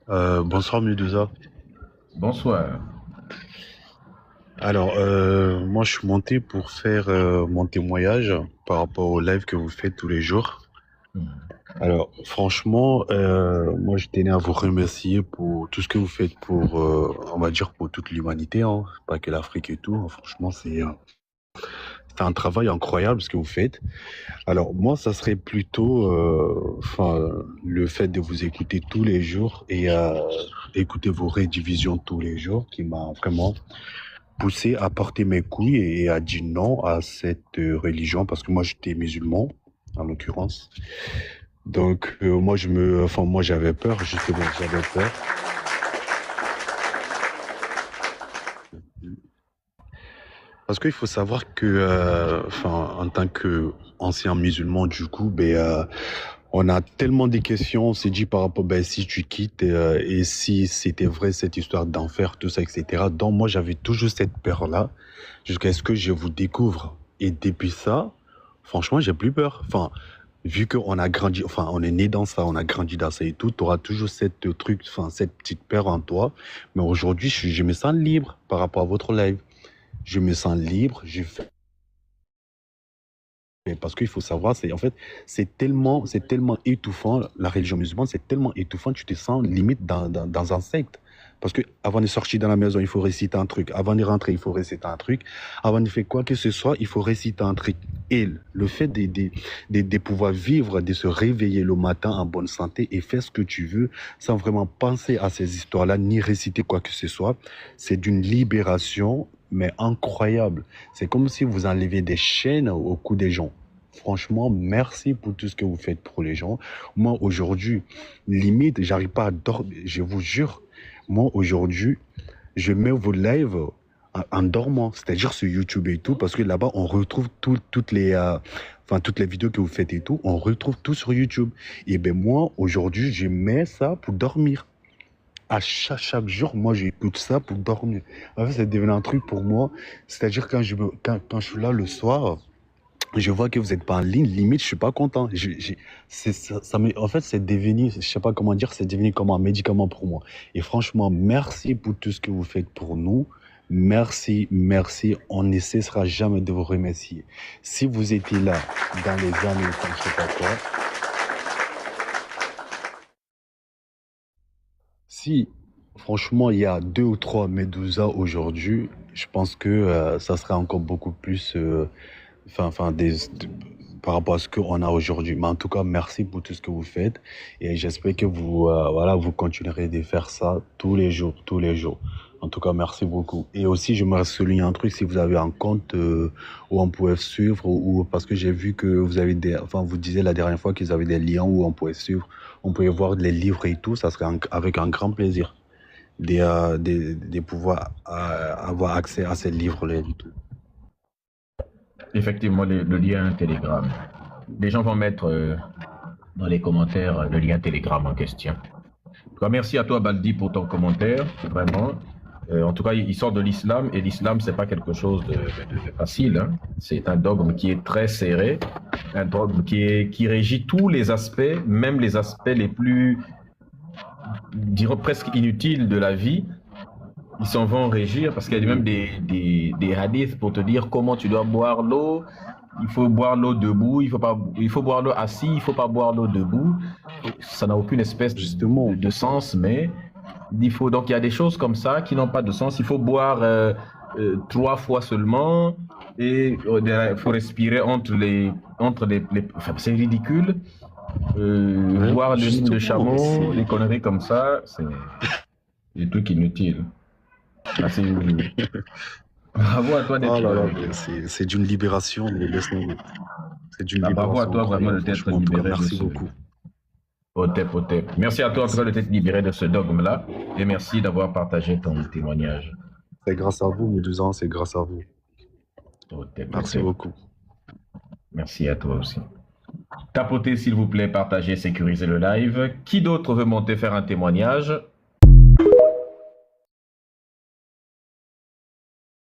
Bonsoir Medusa. Bonsoir. Alors, moi je suis monté pour faire mon témoignage par rapport au live que vous faites tous les jours. Hmm. Alors, franchement, moi je tenais à vous remercier pour tout ce que vous faites pour, on va dire, pour toute l'humanité, hein, pas que l'Afrique et tout. Franchement, c'est un travail incroyable ce que vous faites. Alors, moi, ça serait plutôt, enfin, le fait de vous écouter tous les jours et écouter vos rédivisions tous les jours qui m'a vraiment poussé à porter mes couilles et à dire non à cette religion parce que moi j'étais musulman en l'occurrence. Donc moi j'avais peur justement, j'avais peur parce qu'il faut savoir que, enfin en tant que ancien musulman du coup, on a tellement de questions, on s'est dit par rapport, si tu quittes et si c'était vrai cette histoire d'enfer, tout ça, etc. Donc moi j'avais toujours cette peur-là jusqu'à ce que je vous découvre. Et depuis ça, franchement, j'ai plus peur. Enfin, vu qu'on a grandi, enfin, on est né dans ça, on a grandi dans ça et tout, tu auras toujours cette truc, enfin, cette petite peur en toi. Mais aujourd'hui, je me sens libre par rapport à votre live. Je me sens libre, je fais. Parce qu'il faut savoir, c'est en fait, c'est tellement étouffant, la religion musulmane, c'est tellement étouffant, tu te sens limite dans un secte. Parce que avant de sortir dans la maison, il faut réciter un truc. Avant de rentrer, il faut réciter un truc. Avant de faire quoi que ce soit, il faut réciter un truc. Et le fait de pouvoir vivre, de se réveiller le matin en bonne santé et faire ce que tu veux sans vraiment penser à ces histoires-là, ni réciter quoi que ce soit, c'est d'une libération, mais incroyable. C'est comme si vous enlevez des chaînes au cou des gens. Franchement, merci pour tout ce que vous faites pour les gens. Moi, aujourd'hui, limite, j'arrive pas à dormir. Je vous jure, moi, aujourd'hui, je mets vos lives en dormant, c'est-à-dire sur YouTube et tout, parce que là-bas, on retrouve toutes les vidéos que vous faites et tout, on retrouve tout sur YouTube. Et ben moi, aujourd'hui, je mets ça pour dormir. À chaque jour, moi, j'écoute ça pour dormir. En fait, c'est devenu un truc pour moi. C'est-à-dire, quand je suis là le soir, je vois que vous n'êtes pas en ligne, limite, je suis pas content. En fait, c'est devenu, je sais pas comment dire, c'est devenu comme un médicament pour moi. Et franchement, merci pour tout ce que vous faites pour nous. Merci, merci. On ne cessera jamais de vous remercier. Si vous étiez là dans les années, enfin, je sais pas quoi, si franchement il y a deux ou trois Medusa aujourd'hui, je pense que ça serait encore beaucoup plus par rapport à ce qu'on a aujourd'hui. Mais en tout cas, merci pour tout ce que vous faites et j'espère que vous continuerez de faire ça tous les jours, tous les jours. En tout cas, merci beaucoup. Et aussi, je me souligner un truc, si vous avez un compte où on pouvait suivre, ou parce que j'ai vu que vous avez enfin, vous disiez la dernière fois qu'ils avaient des liens où on pouvait suivre, on pouvait voir les livres et tout, ça serait avec un grand plaisir de pouvoir avoir accès à ces livres-là et tout. Effectivement, le lien Telegram. Les gens vont mettre dans les commentaires le lien Telegram en question. En tout cas, merci à toi, Baldi, pour ton commentaire. Vraiment. En tout cas, il sort de l'islam et l'islam, c'est pas quelque chose de facile. Hein. C'est un dogme qui est très serré, un dogme qui régit tous les aspects, même les aspects les plus, disons, presque inutiles de la vie. Ils s'en vont régir parce qu'il y a même des hadiths pour te dire comment tu dois boire l'eau. Il faut boire l'eau debout, il faut boire l'eau assis, il faut pas boire l'eau debout. Ça n'a aucune espèce Justement, de sens, mais donc il y a des choses comme ça qui n'ont pas de sens. Il faut boire 3 fois seulement et il faut respirer enfin, c'est ridicule. ouais, Boire l'urine de justement, chameau, des conneries comme ça, c'est des trucs inutiles. Ah, bravo à toi oh d'être. là là, mais c'est d'une libération, mais laisse-nous. C'est d'une Bravo à libération toi vraiment incroyable, de t'être franchement. En tout cas, libéré de merci ce. beaucoup. Otep, Otep. Merci à toi en tout cas Merci. de t'être libéré de ce dogme-là et merci d'avoir partagé ton témoignage. C'est grâce à vous, Médusan, c'est grâce à vous. Otep, Merci Otep. beaucoup. Merci à toi aussi. Tapotez s'il vous plaît, partagez, sécurisez le live. Qui d'autre veut monter faire un témoignage?